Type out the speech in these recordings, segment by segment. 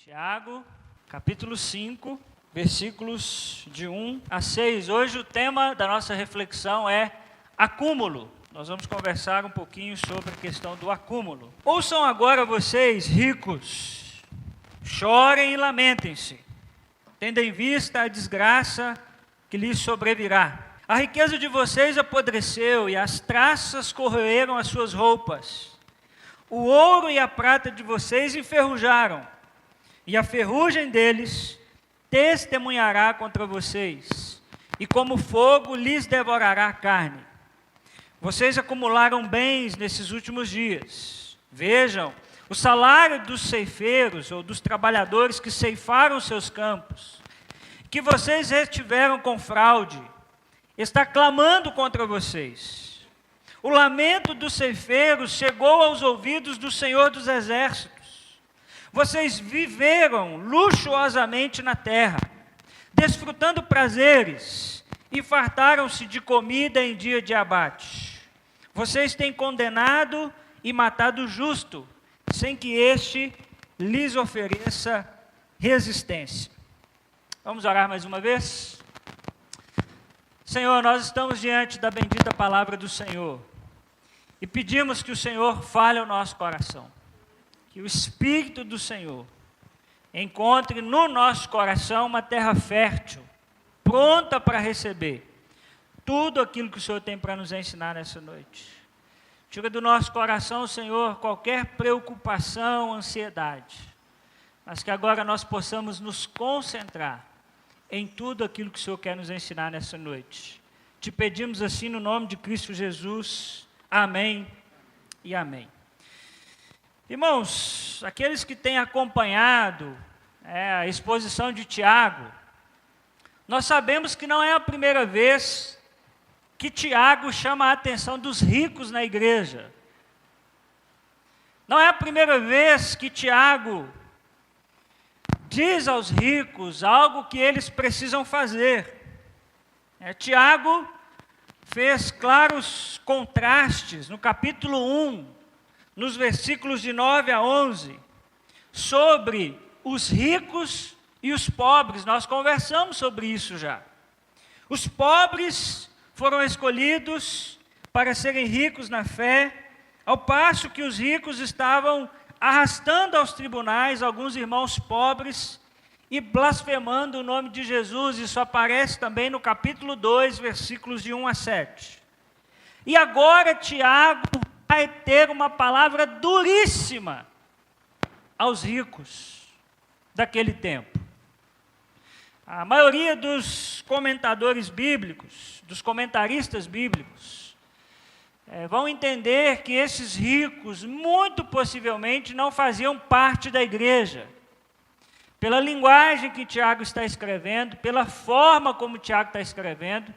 Tiago, capítulo 5, versículos de 1 a 6. Hoje o tema da nossa reflexão é acúmulo. Nós vamos conversar um pouquinho sobre a questão do acúmulo. Ouçam agora vocês, ricos, chorem e lamentem-se, tendo em vista a desgraça que lhes sobrevirá. A riqueza de vocês apodreceu e as traças corroeram as suas roupas. O ouro e a prata de vocês enferrujaram, e a ferrugem deles testemunhará contra vocês, e como fogo lhes devorará a carne. Vocês acumularam bens nesses últimos dias. Vejam, o salário dos ceifeiros, ou dos trabalhadores que ceifaram seus campos, que vocês retiveram com fraude, está clamando contra vocês. O lamento dos ceifeiros chegou aos ouvidos do Senhor dos Exércitos. Vocês viveram luxuosamente na terra, desfrutando prazeres, e fartaram-se de comida em dia de abate. Vocês têm condenado e matado o justo, sem que este lhes ofereça resistência. Vamos orar mais uma vez? Senhor, nós estamos diante da bendita palavra do Senhor e pedimos que o Senhor fale ao nosso coração. Que o Espírito do Senhor encontre no nosso coração uma terra fértil, pronta para receber tudo aquilo que o Senhor tem para nos ensinar nessa noite. Tira do nosso coração, Senhor, qualquer preocupação, ansiedade, mas que agora nós possamos nos concentrar em tudo aquilo que o Senhor quer nos ensinar nessa noite. Te pedimos assim no nome de Cristo Jesus. Amém e amém. Irmãos, aqueles que têm acompanhado a exposição de Tiago, nós sabemos que não é a primeira vez que Tiago chama a atenção dos ricos na igreja. Não é a primeira vez que Tiago diz aos ricos algo que eles precisam fazer. Tiago fez claros contrastes no capítulo 1, nos versículos de 9 a 11, sobre os ricos e os pobres. Nós conversamos sobre isso já. Os pobres foram escolhidos para serem ricos na fé, ao passo que os ricos estavam arrastando aos tribunais alguns irmãos pobres e blasfemando o nome de Jesus. Isso aparece também no capítulo 2, versículos de 1 a 7. E agora Tiago vai ter uma palavra duríssima aos ricos daquele tempo. A maioria dos comentadores bíblicos, dos comentaristas bíblicos, vão entender que esses ricos, muito possivelmente, não faziam parte da igreja. Pela linguagem que Tiago está escrevendo, pela forma como Tiago está escrevendo,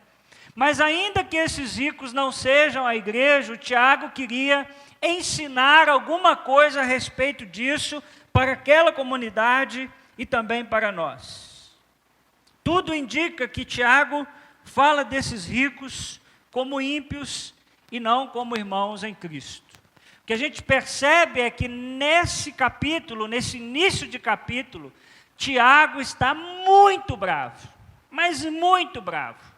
mas ainda que esses ricos não sejam a igreja, o Tiago queria ensinar alguma coisa a respeito disso para aquela comunidade e também para nós. Tudo indica que Tiago fala desses ricos como ímpios e não como irmãos em Cristo. O que a gente percebe é que nesse capítulo, nesse início de capítulo, Tiago está muito bravo, mas muito bravo.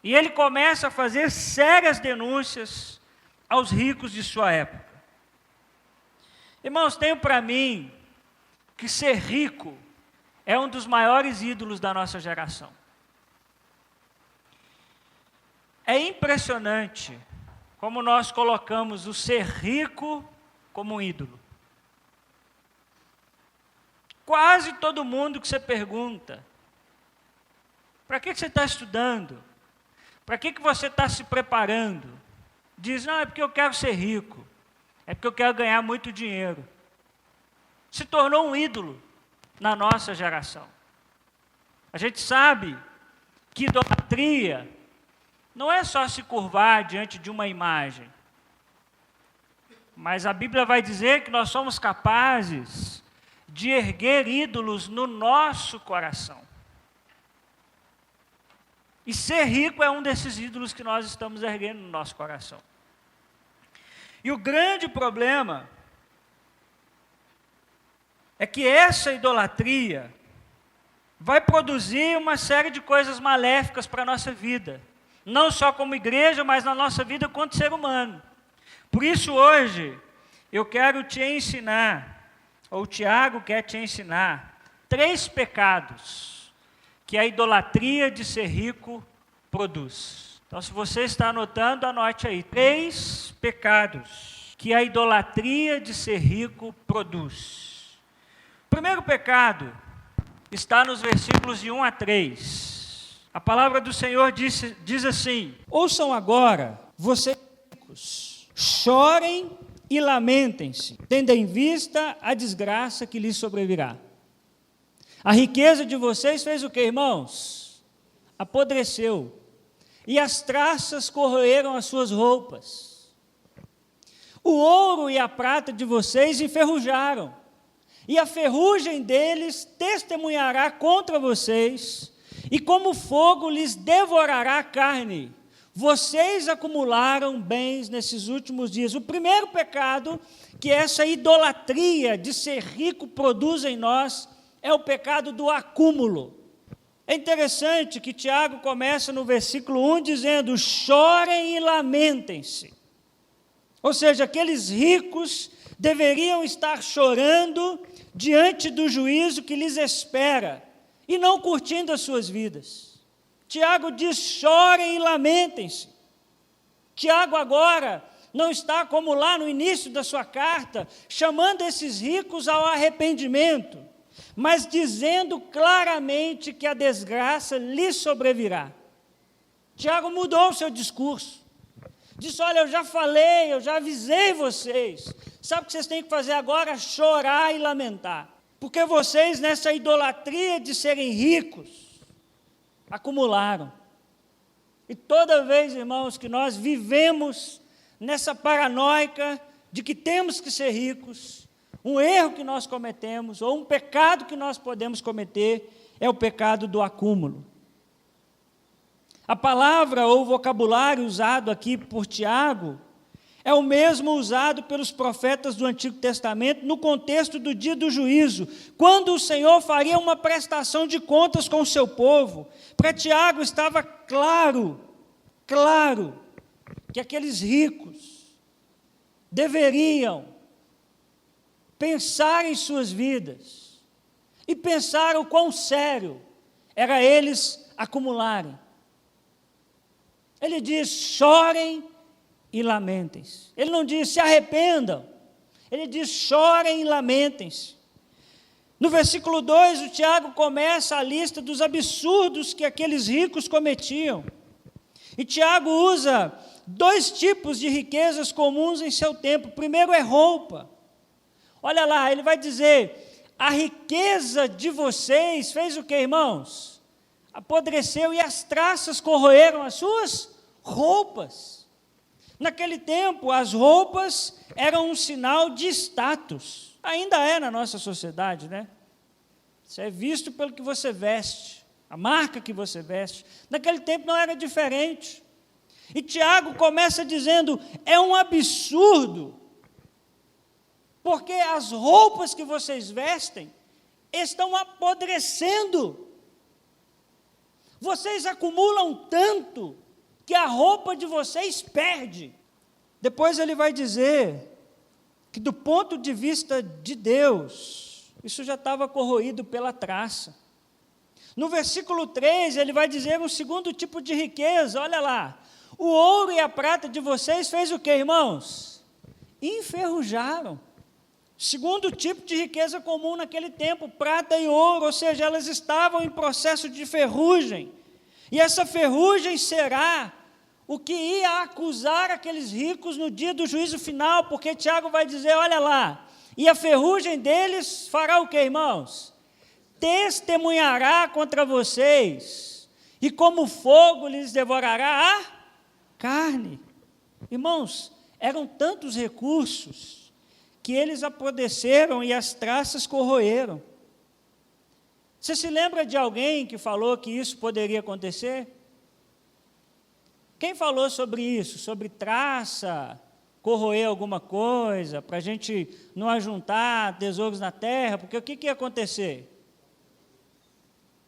E ele começa a fazer sérias denúncias aos ricos de sua época. Irmãos, tenho para mim que ser rico é um dos maiores ídolos da nossa geração. É impressionante como nós colocamos o ser rico como um ídolo. Quase todo mundo que você pergunta, para que você está estudando? Para que você está se preparando? Diz, não, é porque eu quero ser rico. É porque eu quero ganhar muito dinheiro. Se tornou um ídolo na nossa geração. A gente sabe que idolatria não é só se curvar diante de uma imagem. Mas a Bíblia vai dizer que nós somos capazes de erguer ídolos no nosso coração. E ser rico é um desses ídolos que nós estamos erguendo no nosso coração. E o grande problema é que essa idolatria vai produzir uma série de coisas maléficas para a nossa vida. Não só como igreja, mas na nossa vida quanto ser humano. Por isso hoje, eu quero te ensinar, ou o Tiago quer te ensinar, 3 pecados que a idolatria de ser rico produz. Então, se você está anotando, anote aí. 3 pecados que a idolatria de ser rico produz. O primeiro pecado está nos versículos de 1 a 3. A palavra do Senhor diz assim: ouçam agora, vocês ricos, chorem e lamentem-se, tendo em vista a desgraça que lhes sobrevirá. A riqueza de vocês fez o que, irmãos? Apodreceu, e as traças corroeram as suas roupas. O ouro e a prata de vocês enferrujaram, e a ferrugem deles testemunhará contra vocês, e como fogo lhes devorará a carne. Vocês acumularam bens nesses últimos dias. O primeiro pecado que essa idolatria de ser rico produz em nós é o pecado do acúmulo. É interessante que Tiago começa no versículo 1 dizendo: chorem e lamentem-se. Ou seja, aqueles ricos deveriam estar chorando diante do juízo que lhes espera e não curtindo as suas vidas. Tiago diz: chorem e lamentem-se. Tiago agora não está como lá no início da sua carta, chamando esses ricos ao arrependimento, mas dizendo claramente que a desgraça lhes sobrevirá. Tiago mudou o seu discurso. Disse: olha, eu já falei, eu já avisei vocês. Sabe o que vocês têm que fazer agora? Chorar e lamentar. Porque vocês, nessa idolatria de serem ricos, acumularam. E toda vez, irmãos, que nós vivemos nessa paranoica de que temos que ser ricos, um erro que nós cometemos, ou um pecado que nós podemos cometer, é o pecado do acúmulo. A palavra ou vocabulário usado aqui por Tiago é o mesmo usado pelos profetas do Antigo Testamento no contexto do dia do juízo, quando o Senhor faria uma prestação de contas com o seu povo. Para Tiago estava claro que aqueles ricos deveriam pensar em suas vidas e pensar o quão sério era eles acumularem. Ele diz: chorem e lamentem-se. Ele não diz: se arrependam. Ele diz: chorem e lamentem-se. No versículo 2, o Tiago começa a lista dos absurdos que aqueles ricos cometiam. E Tiago usa 2 tipos de riquezas comuns em seu tempo. O primeiro é roupa. Olha lá, ele vai dizer: a riqueza de vocês fez o que, irmãos? Apodreceu e as traças corroeram as suas roupas. Naquele tempo, as roupas eram um sinal de status. Ainda é na nossa sociedade, né? Isso é visto pelo que você veste, a marca que você veste. Naquele tempo não era diferente. E Tiago começa dizendo: é um absurdo, porque as roupas que vocês vestem estão apodrecendo. Vocês acumulam tanto que a roupa de vocês perde. Depois ele vai dizer que, do ponto de vista de Deus, isso já estava corroído pela traça. No versículo 3, ele vai dizer um segundo tipo de riqueza. Olha lá: o ouro e a prata de vocês fez o que, irmãos? Enferrujaram. Segundo tipo de riqueza comum naquele tempo, prata e ouro, ou seja, elas estavam em processo de ferrugem. E essa ferrugem será o que ia acusar aqueles ricos no dia do juízo final, porque Tiago vai dizer: olha lá, e a ferrugem deles fará o que, irmãos? Testemunhará contra vocês, e como fogo lhes devorará a carne. Irmãos, eram tantos recursos que eles apodreceram e as traças corroeram. Você se lembra de alguém que falou que isso poderia acontecer? Quem falou sobre isso? Sobre traça, corroer alguma coisa, para a gente não ajuntar tesouros na terra, porque o que ia acontecer?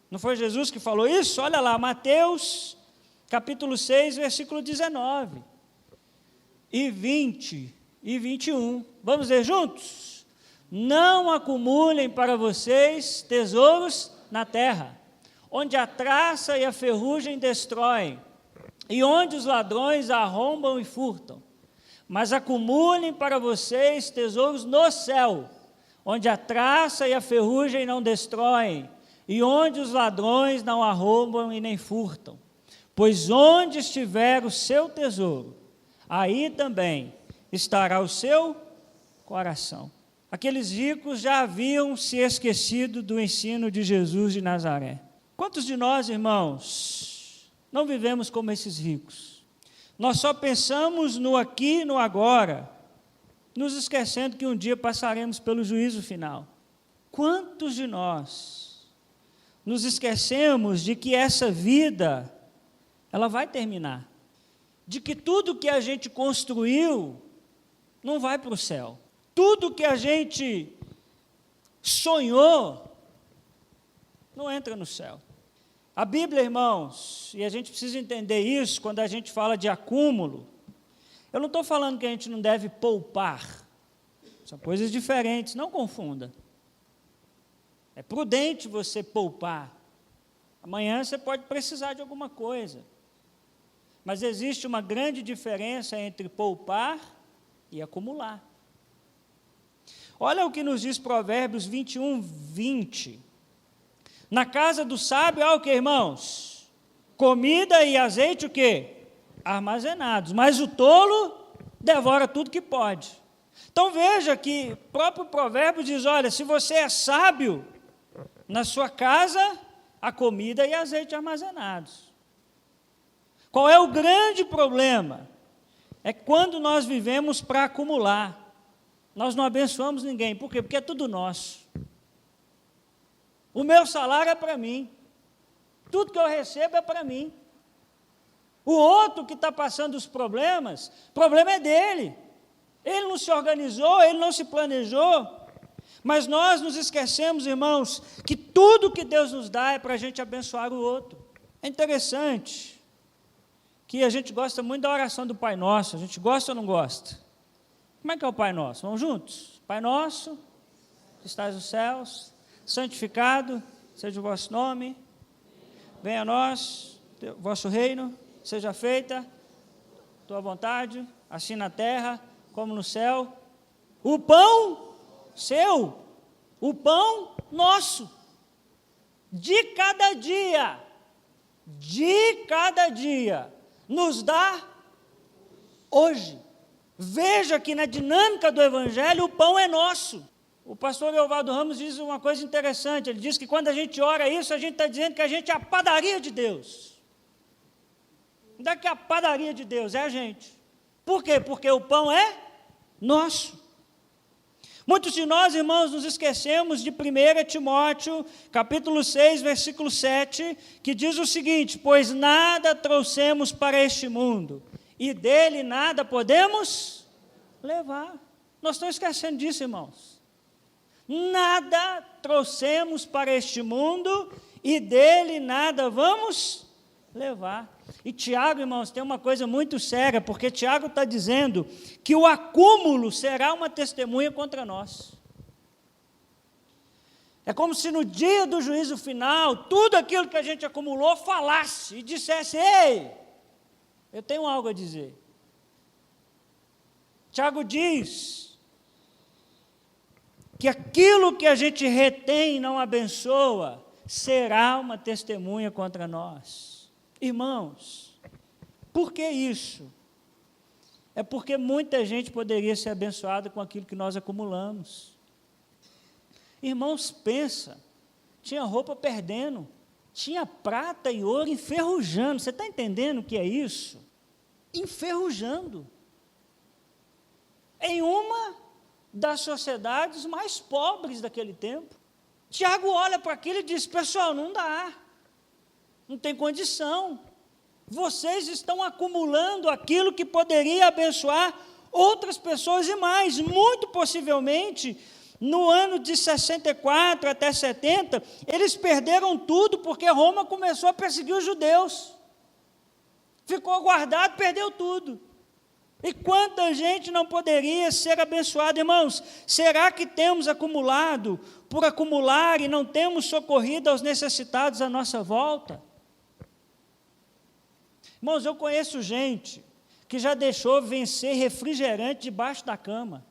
Não foi Jesus que falou isso? Olha lá, Mateus, capítulo 6, versículo 19, e 20 e 21. Vamos ler juntos? Não acumulem para vocês tesouros na terra, onde a traça e a ferrugem destroem, e onde os ladrões arrombam e furtam. Mas acumulem para vocês tesouros no céu, onde a traça e a ferrugem não destroem, e onde os ladrões não arrombam e nem furtam. Pois onde estiver o seu tesouro, aí também estará o seu coração. Aqueles ricos já haviam se esquecido do ensino de Jesus de Nazaré. Quantos de nós, irmãos, não vivemos como esses ricos? Nós só pensamos no aqui e no agora, nos esquecendo que um dia passaremos pelo juízo final. Quantos de nós nos esquecemos de que essa vida, ela vai terminar? De que tudo que a gente construiu não vai para o céu. Tudo que a gente sonhou não entra no céu. A Bíblia, irmãos, e a gente precisa entender isso quando a gente fala de acúmulo, eu não estou falando que a gente não deve poupar, são coisas diferentes, não confunda. É prudente você poupar, amanhã você pode precisar de alguma coisa, mas existe uma grande diferença entre poupar e acumular. Olha o que nos diz Provérbios 21, 20. Na casa do sábio há o que, irmãos? Comida e azeite, o quê? Armazenados. Mas o tolo devora tudo que pode. Então veja que o próprio provérbio diz, olha, se você é sábio, na sua casa há comida e azeite armazenados. Qual é o grande problema? É quando nós vivemos para acumular. Nós não abençoamos ninguém. Por quê? Porque é tudo nosso. O meu salário é para mim. Tudo que eu recebo é para mim. O outro que está passando os problemas, o problema é dele. Ele não se organizou, ele não se planejou. Mas nós nos esquecemos, irmãos, que tudo que Deus nos dá é para a gente abençoar o outro. É interessante que a gente gosta muito da oração do Pai Nosso. A gente gosta ou não gosta? Como é que é o Pai Nosso? Vamos juntos? Pai Nosso, que estás nos céus, santificado seja o vosso nome, venha a nós, o vosso reino, seja feita tua vontade, assim na terra como no céu. O pão seu, o pão nosso, de cada dia, nos dá hoje. Veja que na dinâmica do Evangelho o pão é nosso. O pastor Leovaldo Ramos diz uma coisa interessante, ele diz que quando a gente ora isso, a gente está dizendo que a gente é a padaria de Deus. Não é que a padaria de Deus é a gente. Por quê? Porque o pão é nosso. Muitos de nós, irmãos, nos esquecemos de 1 Timóteo, capítulo 6, versículo 7, que diz o seguinte, pois nada trouxemos para este mundo, e dele nada podemos levar. Nós estamos esquecendo disso, irmãos. Nada trouxemos para este mundo e dele nada vamos levar. E Tiago, irmãos, tem uma coisa muito séria, porque Tiago está dizendo que o acúmulo será uma testemunha contra nós. É como se no dia do juízo final, tudo aquilo que a gente acumulou falasse e dissesse, ei, eu tenho algo a dizer. Tiago diz que aquilo que a gente retém e não abençoa, será uma testemunha contra nós. Irmãos, por que isso? É porque muita gente poderia ser abençoada com aquilo que nós acumulamos. Irmãos, pensa, tinha roupa perdendo, tinha prata e ouro enferrujando. Você está entendendo o que é isso? Enferrujando. Em uma das sociedades mais pobres daquele tempo. Tiago olha para aquilo e diz, pessoal, não dá, não tem condição. Vocês estão acumulando aquilo que poderia abençoar outras pessoas e mais. Muito possivelmente, no ano de 64 até 70, eles perderam tudo porque Roma começou a perseguir os judeus. Ficou guardado, perdeu tudo. E quanta gente não poderia ser abençoada, irmãos? Será que temos acumulado por acumular e não temos socorrido aos necessitados à nossa volta? Irmãos, eu conheço gente que já deixou vencer refrigerante debaixo da cama.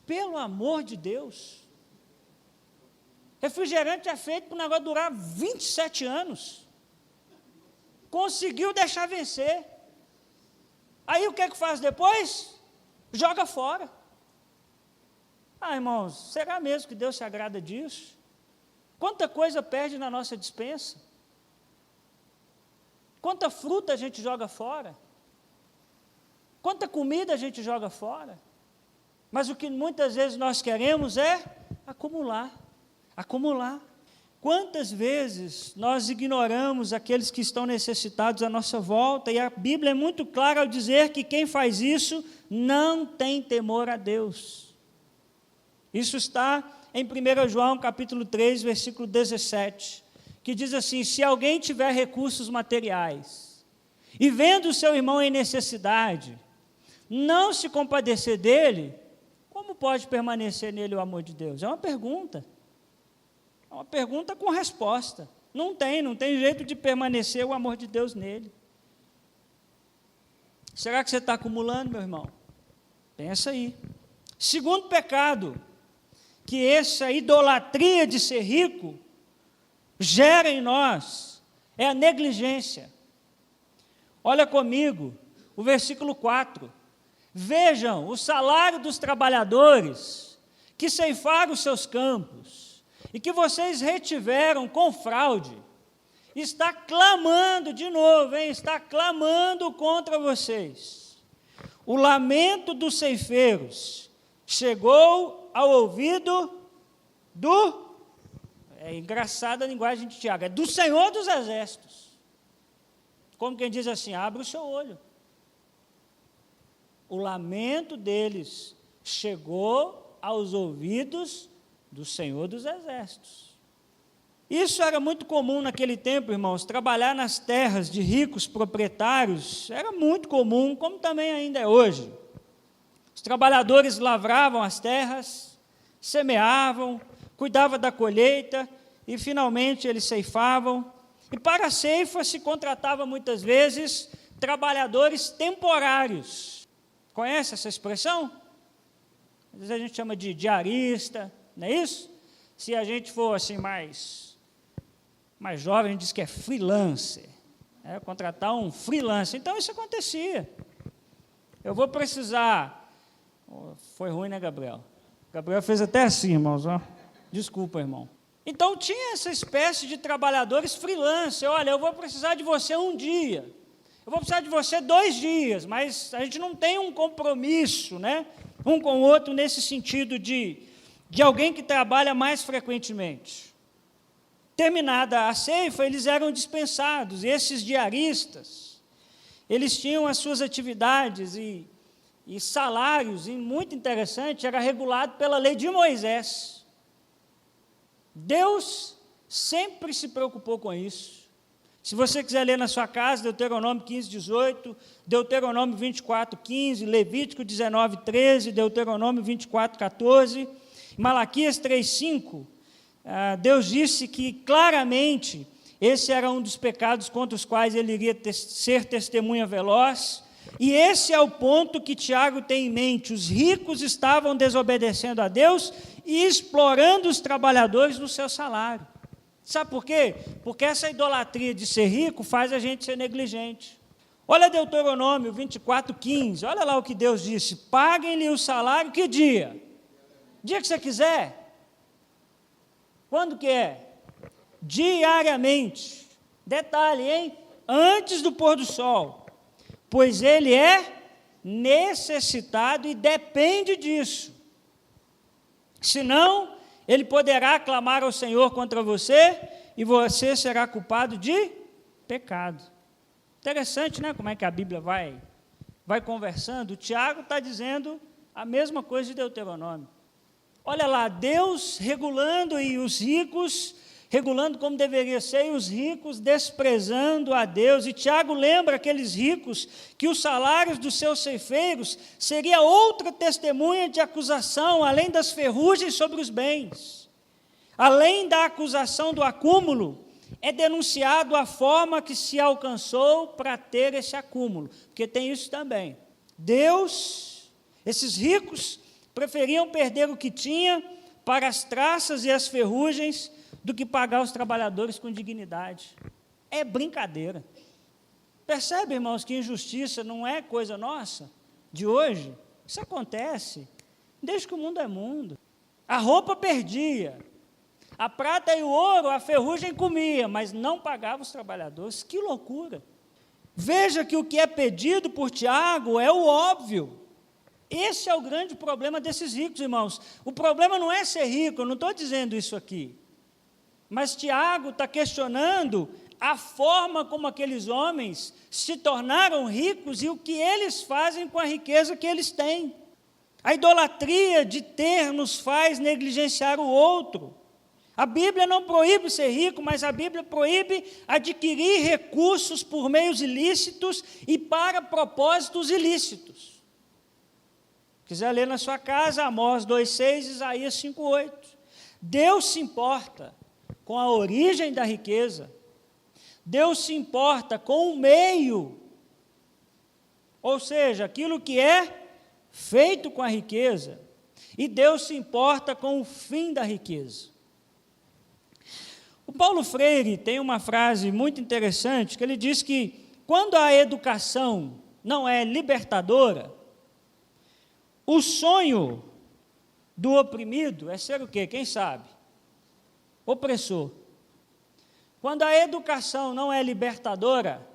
Pelo amor de Deus. Refrigerante é feito para o negócio durar 27 anos. Conseguiu deixar vencer. Aí o que é que faz depois? Joga fora. Ah, irmãos, será mesmo que Deus se agrada disso? Quanta coisa perde na nossa despensa? Quanta fruta a gente joga fora? Quanta comida a gente joga fora? Mas o que muitas vezes nós queremos é acumular, acumular. Quantas vezes nós ignoramos aqueles que estão necessitados à nossa volta, e a Bíblia é muito clara ao dizer que quem faz isso não tem temor a Deus. Isso está em 1 João capítulo 3, versículo 17, que diz assim: se alguém tiver recursos materiais, e vendo o seu irmão em necessidade, não se compadecer dele, como pode permanecer nele o amor de Deus? É uma pergunta. É uma pergunta com resposta. Não tem jeito de permanecer o amor de Deus nele. Será que você está acumulando, meu irmão? Pensa aí. Segundo pecado, que essa idolatria de ser rico gera em nós, é a negligência. Olha comigo, o versículo 4. Vejam o salário dos trabalhadores que ceifaram os seus campos, e que vocês retiveram com fraude, está clamando de novo, está clamando contra vocês. O lamento dos ceifeiros chegou ao ouvido do, é engraçada a linguagem de Tiago, é do Senhor dos Exércitos. Como quem diz assim, abre o seu olho. O lamento deles chegou aos ouvidos do Senhor dos Exércitos. Isso era muito comum naquele tempo, irmãos. Trabalhar nas terras de ricos proprietários era muito comum, como também ainda é hoje. Os trabalhadores lavravam as terras, semeavam, cuidavam da colheita e finalmente eles ceifavam. E para a ceifa se contratava muitas vezes trabalhadores temporários. Conhece essa expressão? Às vezes a gente chama de diarista, não é isso? Se a gente for assim mais jovem, a gente diz que é freelancer, contratar um freelancer. Então isso acontecia. Eu vou precisar... Foi ruim, né, Gabriel? Gabriel fez até assim, irmãos. Ó. Desculpa, irmão. Então tinha essa espécie de trabalhadores freelancer. Olha, eu vou precisar de você um dia. Eu vou precisar de você 2 dias, mas a gente não tem um compromisso, né, um com o outro nesse sentido de alguém que trabalha mais frequentemente. Terminada a ceifa, eles eram dispensados. E esses diaristas, eles tinham as suas atividades e salários, e muito interessante, era regulado pela lei de Moisés. Deus sempre se preocupou com isso. Se você quiser ler na sua casa, Deuteronômio 15, 18, Deuteronômio 24, 15, Levítico 19, 13, Deuteronômio 24, 14, Malaquias 3, 5, Deus disse que claramente esse era um dos pecados contra os quais ele iria ser testemunha veloz, e esse é o ponto que Tiago tem em mente. Os ricos estavam desobedecendo a Deus e explorando os trabalhadores no seu salário. Sabe por quê? Porque essa idolatria de ser rico faz a gente ser negligente. Olha Deuteronômio 24, 15, olha lá o que Deus disse: paguem-lhe o salário, que dia? Dia que você quiser. Quando que é? Diariamente. Detalhe, hein? Antes do pôr do sol. Pois ele é necessitado e depende disso. Senão, ele poderá clamar ao Senhor contra você e você será culpado de pecado. Interessante, né? Como é que a Bíblia vai vai conversando, Tiago está dizendo a mesma coisa de Deuteronômio. Olha lá, Deus regulando e os ricos, regulando como deveria ser, e os ricos desprezando a Deus. E Tiago lembra aqueles ricos que os salários dos seus ceifeiros seria outra testemunha de acusação, além das ferrugens sobre os bens. Além da acusação do acúmulo, é denunciado a forma que se alcançou para ter esse acúmulo, porque tem isso também. Deus, esses ricos, preferiam perder o que tinha para as traças e as ferrugens do que pagar os trabalhadores com dignidade. É brincadeira. Percebe, irmãos, que injustiça não é coisa nossa, de hoje? Isso acontece desde que o mundo é mundo. A roupa perdia, a prata e o ouro, a ferrugem comia, mas não pagava os trabalhadores. Que loucura! Veja que o que é pedido por Tiago é o óbvio. Esse é o grande problema desses ricos, irmãos. O problema não é ser rico, eu não estou dizendo isso aqui. Mas Tiago está questionando a forma como aqueles homens se tornaram ricos e o que eles fazem com a riqueza que eles têm. A idolatria de ter nos faz negligenciar o outro. A Bíblia não proíbe ser rico, mas a Bíblia proíbe adquirir recursos por meios ilícitos e para propósitos ilícitos. Se quiser ler na sua casa, Amós 2,6, Isaías 5,8. Deus se importa com a origem da riqueza. Deus se importa com o meio, ou seja, aquilo que é feito com a riqueza. E Deus se importa com o fim da riqueza. O Paulo Freire tem uma frase muito interessante, que ele diz que quando a educação não é libertadora, o sonho do oprimido é ser o quê? Quem sabe? Opressor. Quando a educação não é libertadora,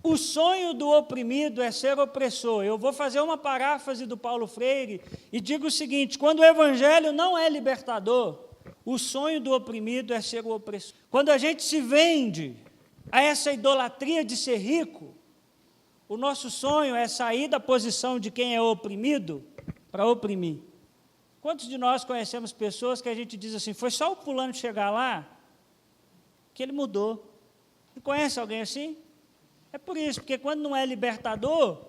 o sonho do oprimido é ser opressor. Eu vou fazer uma paráfrase do Paulo Freire e digo o seguinte: quando o evangelho não é libertador, o sonho do oprimido é ser o opressor. Quando a gente se vende a essa idolatria de ser rico, o nosso sonho é sair da posição de quem é oprimido para oprimir. Quantos de nós conhecemos pessoas que a gente diz assim, foi só o fulano chegar lá que ele mudou? Não conhece alguém assim? É por isso, porque quando não é libertador,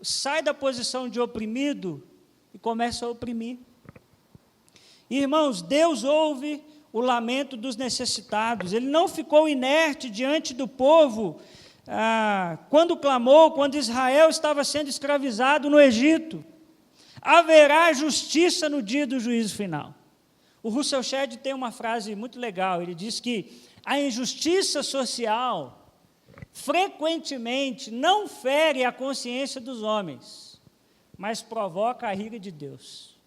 sai da posição de oprimido e começa a oprimir. Irmãos, Deus ouve o lamento dos necessitados. Ele não ficou inerte diante do povo quando clamou, quando Israel estava sendo escravizado no Egito. Haverá justiça no dia do juízo final. O Russell Shedd tem uma frase muito legal. Ele diz que a injustiça social frequentemente não fere a consciência dos homens, mas provoca a ira de Deus.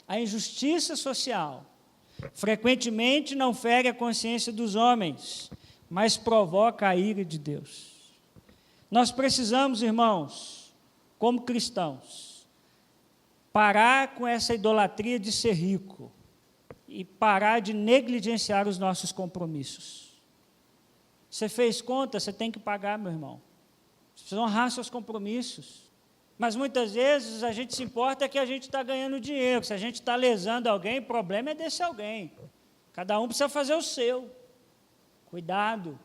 A injustiça social frequentemente não fere a consciência dos homens, mas provoca a ira de Deus. Nós precisamos, irmãos, como cristãos, parar com essa idolatria de ser rico e parar de negligenciar os nossos compromissos. Você fez conta, você tem que pagar, meu irmão. Você precisa honrar seus compromissos. Mas muitas vezes a gente se importa que a gente está ganhando dinheiro. Se a gente está lesando alguém, o problema é desse alguém. Cada um precisa fazer o seu. Cuidado,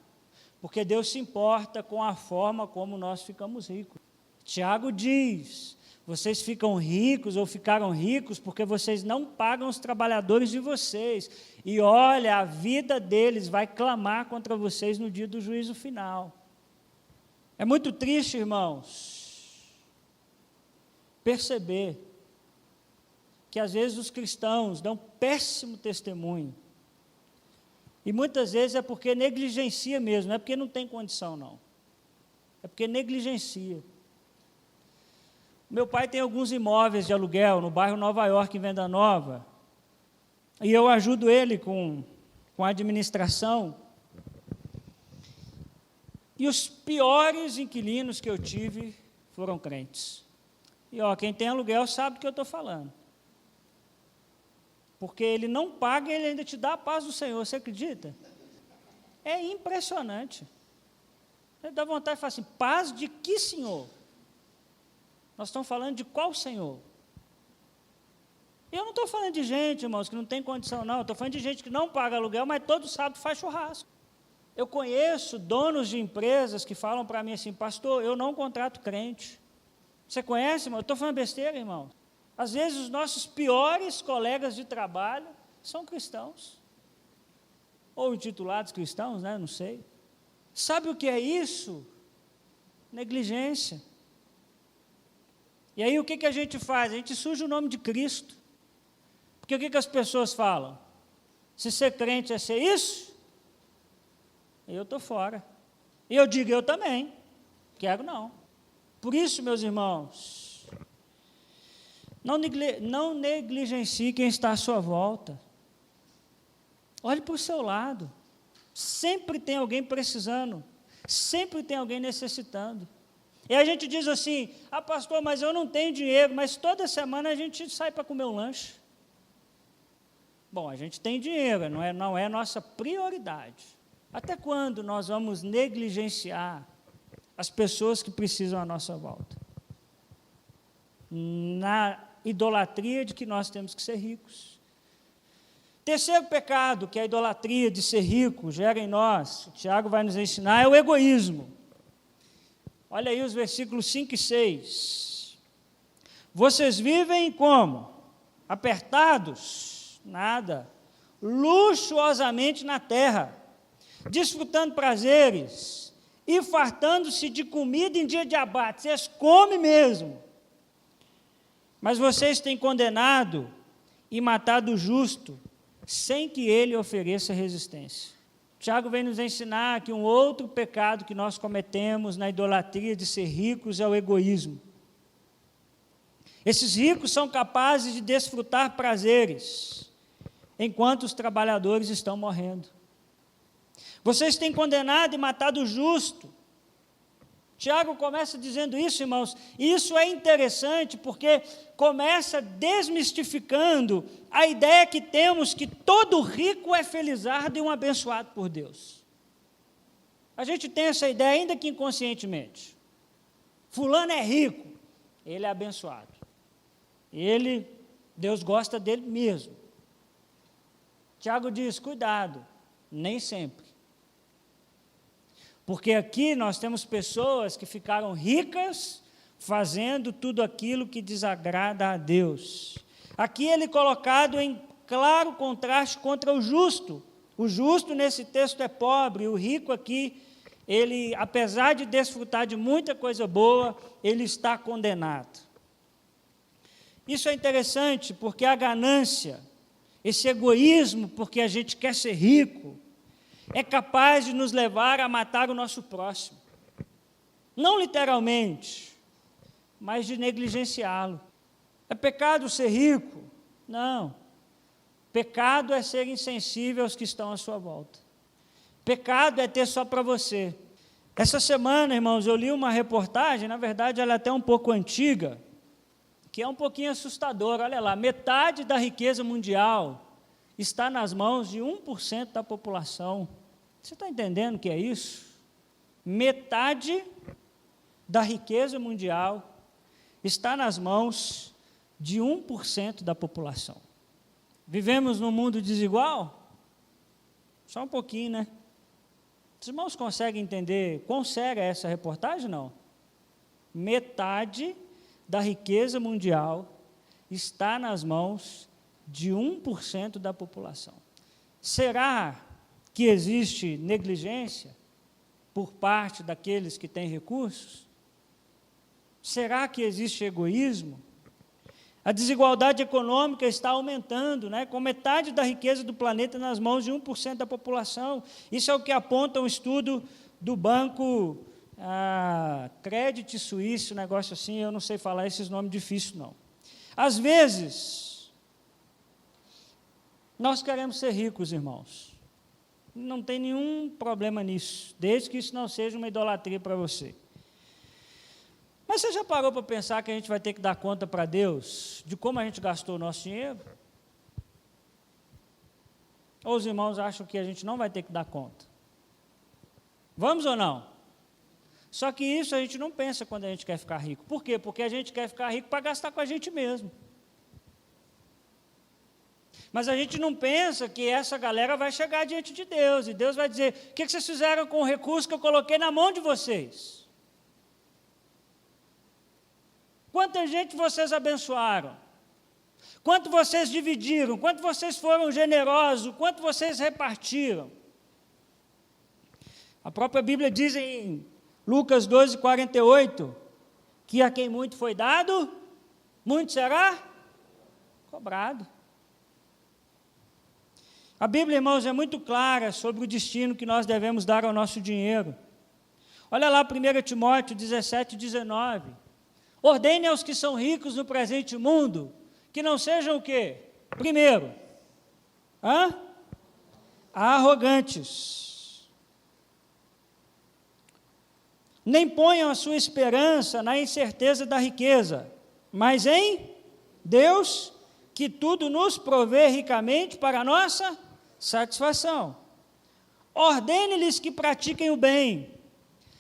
porque Deus se importa com a forma como nós ficamos ricos. Tiago diz, vocês ficam ricos ou ficaram ricos porque vocês não pagam os trabalhadores de vocês. E olha, a vida deles vai clamar contra vocês no dia do juízo final. É muito triste, irmãos, perceber que às vezes os cristãos dão péssimo testemunho. E muitas vezes é porque negligencia mesmo, não é porque não tem condição, não. É porque negligencia. Meu pai tem alguns imóveis de aluguel no bairro Nova York, em Venda Nova, e eu ajudo ele com a administração. E os piores inquilinos que eu tive foram crentes. E quem tem aluguel sabe do que eu estou falando. Porque ele não paga e ele ainda te dá a paz do Senhor, você acredita? É impressionante. Dá vontade de falar assim, paz de que Senhor? Nós estamos falando de qual Senhor? Eu não estou falando de gente, irmãos, que não tem condição, não. Estou falando de gente que não paga aluguel, mas todo sábado faz churrasco. Eu conheço donos de empresas que falam para mim assim, pastor, eu não contrato crente. Você conhece, irmão? Eu estou falando besteira, irmão. Às vezes os nossos piores colegas de trabalho são cristãos. Ou intitulados cristãos, né? Não sei. Sabe o que é isso? Negligência. E aí o que a gente faz? A gente suja o nome de Cristo. Porque o que as pessoas falam? Se ser crente é ser isso, eu estou fora. E eu digo, eu também. Quero não. Por isso, meus irmãos, não negligencie quem está à sua volta. Olhe para o seu lado. Sempre tem alguém precisando. Sempre tem alguém necessitando. E a gente diz assim, pastor, mas eu não tenho dinheiro, mas toda semana a gente sai para comer um lanche. Bom, a gente tem dinheiro, não é nossa prioridade. Até quando nós vamos negligenciar as pessoas que precisam à nossa volta? Na idolatria de que nós temos que ser ricos. Terceiro pecado que a idolatria de ser rico gera em nós, o Tiago vai nos ensinar, é o egoísmo. Olha aí os versículos 5 e 6. Vocês vivem como? Apertados? Nada. Luxuosamente na terra, desfrutando prazeres e fartando-se de comida em dia de abate. Vocês comem mesmo. Mas vocês têm condenado e matado o justo, sem que ele ofereça resistência. Tiago vem nos ensinar que um outro pecado que nós cometemos na idolatria de ser ricos é o egoísmo. Esses ricos são capazes de desfrutar prazeres, enquanto os trabalhadores estão morrendo. Vocês têm condenado e matado o justo. Tiago começa dizendo isso, irmãos, e isso é interessante porque começa desmistificando a ideia que temos que todo rico é felizardo e um abençoado por Deus. A gente tem essa ideia, ainda que inconscientemente. Fulano é rico, ele é abençoado. Deus gosta dele mesmo. Tiago diz, cuidado, nem sempre. Porque aqui nós temos pessoas que ficaram ricas fazendo tudo aquilo que desagrada a Deus. Aqui ele é colocado em claro contraste contra o justo. O justo nesse texto é pobre, o rico aqui, ele, apesar de desfrutar de muita coisa boa, ele está condenado. Isso é interessante porque a ganância, esse egoísmo, porque a gente quer ser rico, é capaz de nos levar a matar o nosso próximo. Não literalmente, mas de negligenciá-lo. É pecado ser rico? Não. Pecado é ser insensível aos que estão à sua volta. Pecado é ter só para você. Essa semana, irmãos, eu li uma reportagem, na verdade ela é até um pouco antiga, que é um pouquinho assustadora. Olha lá, metade da riqueza mundial está nas mãos de 1% da população. Você está entendendo o que é isso? Metade da riqueza mundial está nas mãos de 1% da população. Vivemos num mundo desigual? Só um pouquinho, né? Os irmãos conseguem entender quão séria é essa reportagem? Não. Metade da riqueza mundial está nas mãos de 1% da população. Será que existe negligência por parte daqueles que têm recursos? Será que existe egoísmo? A desigualdade econômica está aumentando, né? Com metade da riqueza do planeta nas mãos de 1% da população. Isso é o que aponta um estudo do banco Credit Suisse, um negócio assim, eu não sei falar esses nomes difíceis, não. Às vezes, nós queremos ser ricos, irmãos. Não tem nenhum problema nisso, desde que isso não seja uma idolatria para você. Mas você já parou para pensar que a gente vai ter que dar conta para Deus de como a gente gastou o nosso dinheiro? Ou os irmãos acham que a gente não vai ter que dar conta? Vamos ou não? Só que isso a gente não pensa quando a gente quer ficar rico. Por quê? Porque a gente quer ficar rico para gastar com a gente mesmo. Mas a gente não pensa que essa galera vai chegar diante de Deus, e Deus vai dizer: o que vocês fizeram com o recurso que eu coloquei na mão de vocês? Quanta gente vocês abençoaram? Quanto vocês dividiram? Quanto vocês foram generosos? Quanto vocês repartiram? A própria Bíblia diz em Lucas 12:48, que a quem muito foi dado, muito será cobrado. A Bíblia, irmãos, é muito clara sobre o destino que nós devemos dar ao nosso dinheiro. Olha lá 1 Timóteo 17:19. Ordene aos que são ricos no presente mundo, que não sejam o quê? Primeiro, arrogantes. Nem ponham a sua esperança na incerteza da riqueza, mas em Deus, que tudo nos provê ricamente para a nossa satisfação. Ordene-lhes que pratiquem o bem,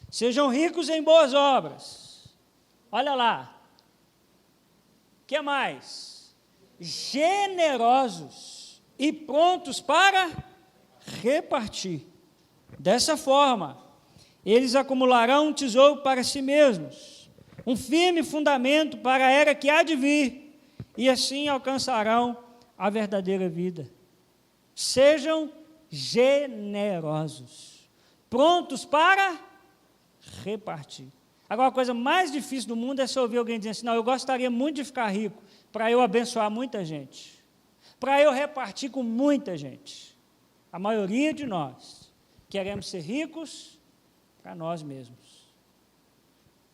sejam ricos em boas obras. Olha lá. O que mais? Generosos e prontos para repartir. Dessa forma, eles acumularão um tesouro para si mesmos, um firme fundamento para a era que há de vir, e assim alcançarão a verdadeira vida. Sejam generosos, prontos para repartir. Agora, a coisa mais difícil do mundo é se ouvir alguém dizer assim: não, eu gostaria muito de ficar rico, para eu abençoar muita gente, para eu repartir com muita gente. A maioria de nós queremos ser ricos para nós mesmos,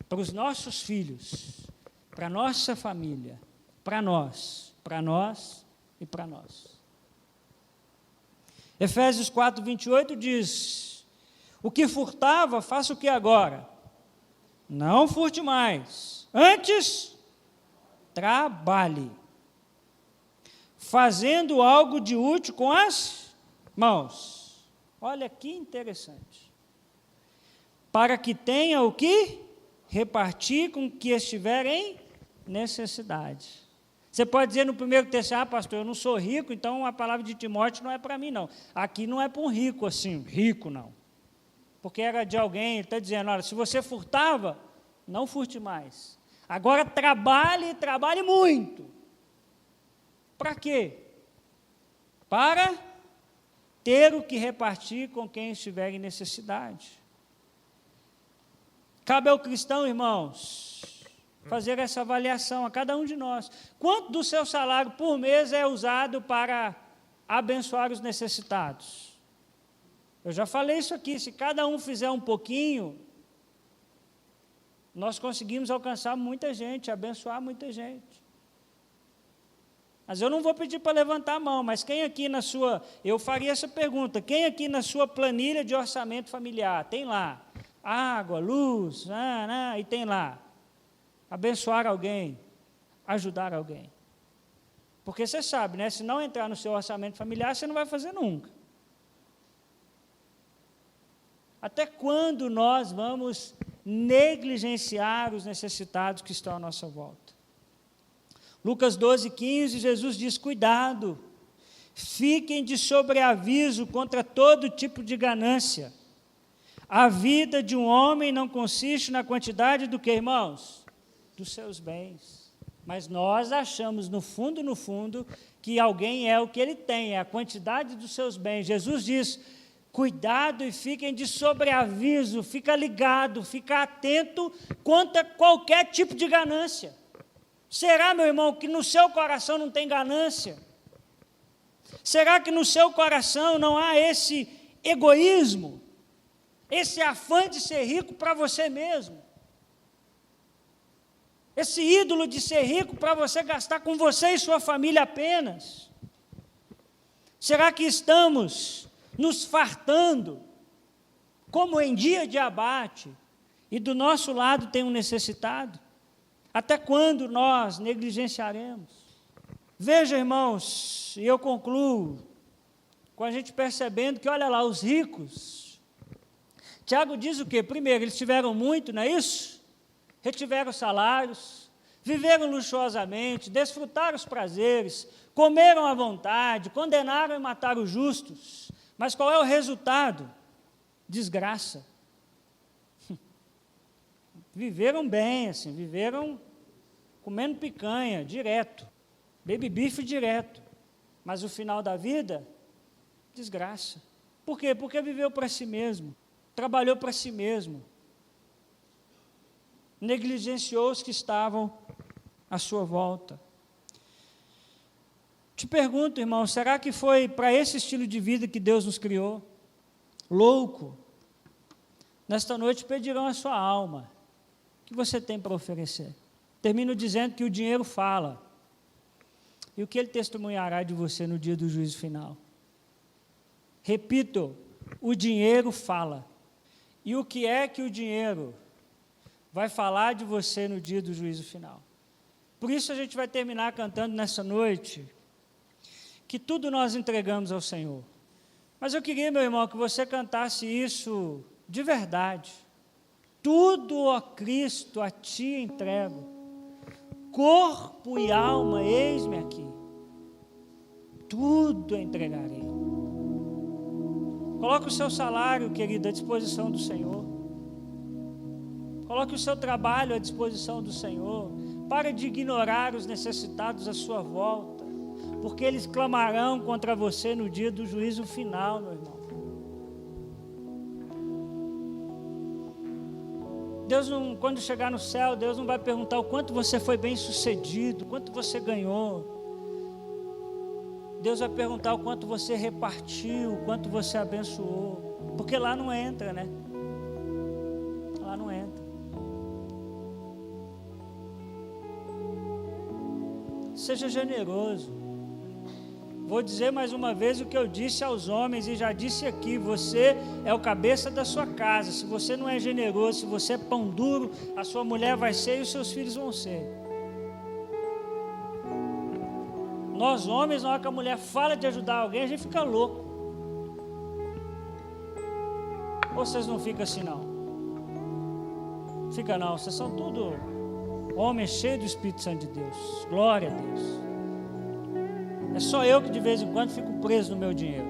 para os nossos filhos, para a nossa família, para nós e para nós. Efésios 4:28 diz: o que furtava, faça o que agora? Não furte mais, antes trabalhe, fazendo algo de útil com as mãos. Olha que interessante. Para que tenha o que repartir com que estiver em necessidade. Você pode dizer no primeiro texto: ah, pastor, eu não sou rico, então a palavra de Timóteo não é para mim, não. Aqui não é para um rico assim, rico não. Porque era de alguém, ele está dizendo: olha, se você furtava, não furte mais. Agora trabalhe muito. Para quê? Para ter o que repartir com quem estiver em necessidade. Cabe ao cristão, irmãos, fazer essa avaliação a cada um de nós. Quanto do seu salário por mês é usado para abençoar os necessitados? Eu já falei isso aqui: se cada um fizer um pouquinho, nós conseguimos alcançar muita gente, abençoar muita gente. Mas eu não vou pedir para levantar a mão, mas quem aqui na sua... Eu faria essa pergunta: quem aqui na sua planilha de orçamento familiar tem lá água, luz, e tem lá abençoar alguém, ajudar alguém? Porque você sabe, né? Se não entrar no seu orçamento familiar, você não vai fazer nunca. Até quando nós vamos negligenciar os necessitados que estão à nossa volta? Lucas 12:15, Jesus diz: cuidado, fiquem de sobreaviso contra todo tipo de ganância. A vida de um homem não consiste na quantidade do que, irmãos? Dos seus bens. Mas nós achamos, no fundo, que alguém é o que ele tem, é a quantidade dos seus bens. Jesus diz: cuidado e fiquem de sobreaviso, fica ligado, fica atento contra qualquer tipo de ganância. Será, meu irmão, que no seu coração não tem ganância? Será que no seu coração não há esse egoísmo, esse afã de ser rico para você mesmo? Esse ídolo de ser rico para você gastar com você e sua família apenas? Será que estamos nos fartando, como em dia de abate, e do nosso lado tem um necessitado? Até quando nós negligenciaremos? Veja, irmãos, e eu concluo, com a gente percebendo que, olha lá, os ricos Tiago diz o quê? Primeiro, eles tiveram muito, não é isso? Retiveram salários, viveram luxuosamente, desfrutaram os prazeres, comeram à vontade, condenaram e mataram os justos. Mas qual é o resultado? Desgraça. Viveram bem, assim, viveram comendo picanha, direto, baby beef direto. Mas o final da vida, desgraça. Por quê? Porque viveu para si mesmo, trabalhou para si mesmo, negligenciou os que estavam à sua volta. Te pergunto, irmão, será que foi para esse estilo de vida que Deus nos criou? Louco. Nesta noite pedirão a sua alma. O que você tem para oferecer? Termino dizendo que o dinheiro fala. E o que ele testemunhará de você no dia do juízo final? Repito, o dinheiro fala. E o que é que o dinheiro vai falar de você no dia do juízo final? Por isso a gente vai terminar cantando nessa noite que tudo nós entregamos ao Senhor. Mas eu queria, meu irmão, que você cantasse isso de verdade. Tudo, ó Cristo, a Ti entrego. Corpo e alma, eis-me aqui. Tudo entregarei. Coloque o seu salário, querido, à disposição do Senhor. Coloque o seu trabalho à disposição do Senhor. Pare de ignorar os necessitados à sua volta, porque eles clamarão contra você no dia do juízo final, meu irmão. Deus não, quando chegar no céu, Deus não vai perguntar o quanto você foi bem sucedido, quanto você ganhou. Deus vai perguntar o quanto você repartiu, o quanto você abençoou, porque lá não entra, né? Lá não entra. Seja generoso. Vou dizer mais uma vez o que eu disse aos homens e já disse aqui: você é o cabeça da sua casa. Se você não é generoso, se você é pão duro, a sua mulher vai ser e os seus filhos vão ser. Nós homens, na hora que a mulher fala de ajudar alguém, a gente fica louco. Ou vocês não ficam assim não? Fica não, vocês são tudo homens cheios do Espírito Santo de Deus. Glória a Deus. É só eu que de vez em quando fico preso no meu dinheiro.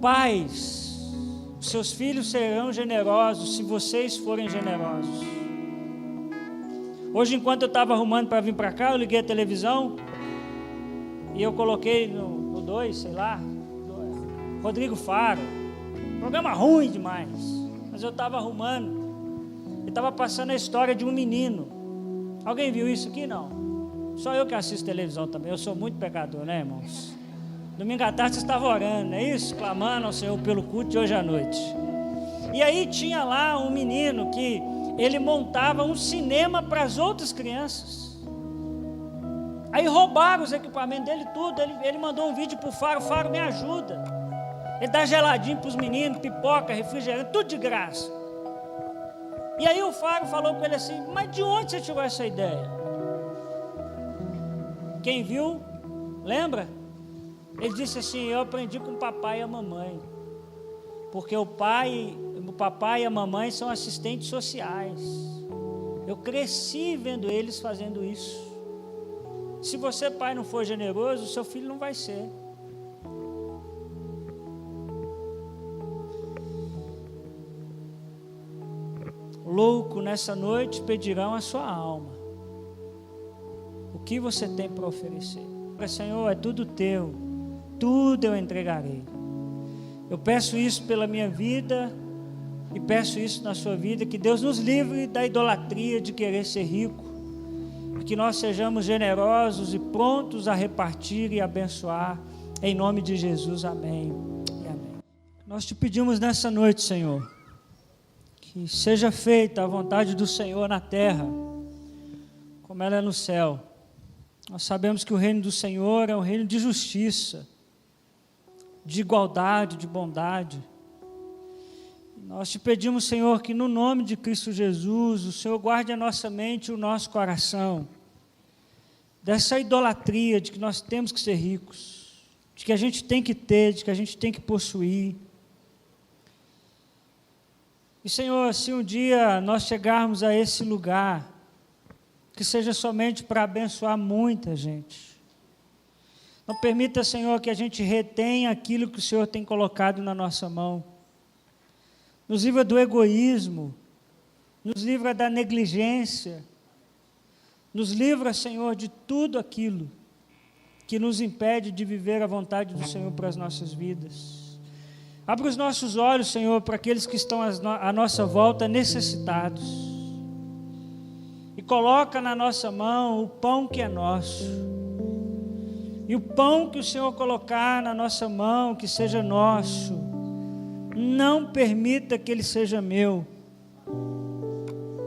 Pais, seus filhos serão generosos se vocês forem generosos. Hoje, enquanto eu estava arrumando para vir para cá, eu liguei a televisão e eu coloquei no 2, sei lá, Rodrigo Faro. Programa ruim demais, mas eu estava arrumando e estava passando a história de um menino. Alguém viu isso aqui? Não. Só eu que assisto televisão também. Eu sou muito pecador, né, irmãos? Domingo à tarde você estava orando, não é isso? Clamando ao Senhor pelo culto de hoje à noite. E aí tinha lá um menino que ele montava um cinema para as outras crianças. Aí roubaram os equipamentos dele tudo. Ele mandou um vídeo para o Faro: Faro, me ajuda. Ele dá geladinho para os meninos, pipoca, refrigerante, tudo de graça. E aí o Faro falou com ele assim: mas de onde você tirou essa ideia? Quem viu, lembra? Ele disse assim: eu aprendi com o papai e a mamãe. Porque o papai e a mamãe são assistentes sociais. Eu cresci vendo eles fazendo isso. Se você, pai, não for generoso, seu filho não vai ser. Louco, nessa noite pedirão a sua alma. O que você tem para oferecer? Senhor, é tudo teu, tudo eu entregarei. Eu peço isso pela minha vida e peço isso na sua vida, que Deus nos livre da idolatria de querer ser rico, e que nós sejamos generosos e prontos a repartir e abençoar, em nome de Jesus, amém e amém. Nós te pedimos nessa noite, Senhor, que seja feita a vontade do Senhor na terra, como ela é no céu. Nós sabemos que o reino do Senhor é um reino de justiça, de igualdade, de bondade. Nós te pedimos, Senhor, que no nome de Cristo Jesus, o Senhor guarde a nossa mente e o nosso coração dessa idolatria de que nós temos que ser ricos, de que a gente tem que ter, de que a gente tem que possuir. E, Senhor, se um dia nós chegarmos a esse lugar, que seja somente para abençoar muita gente. Não permita, Senhor, que a gente retenha aquilo que o Senhor tem colocado na nossa mão. Nos livra do egoísmo, nos livra da negligência, nos livra, Senhor, de tudo aquilo que nos impede de viver a vontade do Senhor para as nossas vidas. Abra os nossos olhos, Senhor, para aqueles que estão à nossa volta necessitados. E coloca na nossa mão o pão que é nosso. E o pão que o Senhor colocar na nossa mão, que seja nosso, não permita que ele seja meu.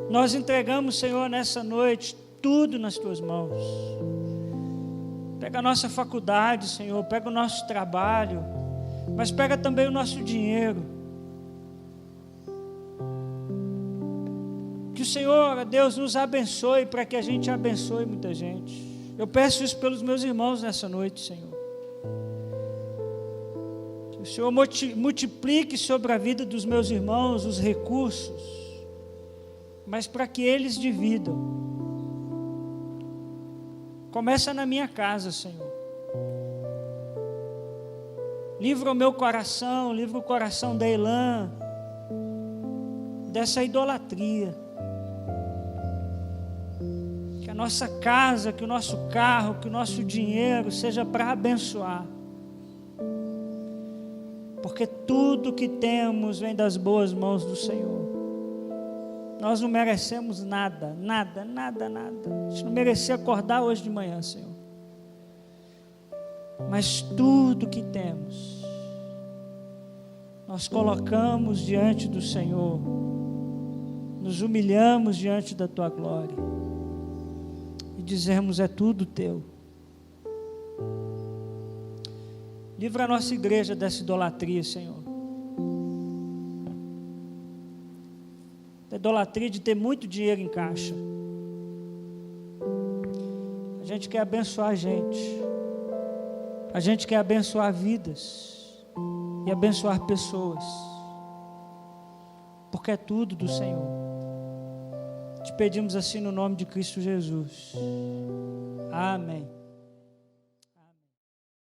Nós entregamos, Senhor, nessa noite, tudo nas tuas mãos. Pega a nossa faculdade, Senhor, pega o nosso trabalho, mas pega também o nosso dinheiro. Que o Senhor, Deus, nos abençoe para que a gente abençoe muita gente. Eu peço isso pelos meus irmãos nessa noite, Senhor. Que o Senhor multiplique sobre a vida dos meus irmãos os recursos, mas para que eles dividam. Começa na minha casa, Senhor. Livra o meu coração, livra o coração da Eilã dessa idolatria. Que a nossa casa, que o nosso carro, que o nosso dinheiro seja para abençoar. Porque tudo que temos vem das boas mãos do Senhor. Nós não merecemos nada, nada, nada, nada. A gente não merecia acordar hoje de manhã, Senhor. Mas tudo que temos, nós colocamos diante do Senhor, nos humilhamos diante da Tua glória e dizemos: é tudo Teu. Livra a nossa igreja dessa idolatria, Senhor. Da idolatria de ter muito dinheiro em caixa. A gente quer abençoar a gente. A gente quer abençoar vidas e abençoar pessoas, porque é tudo do Senhor. Te pedimos assim no nome de Cristo Jesus. Amém.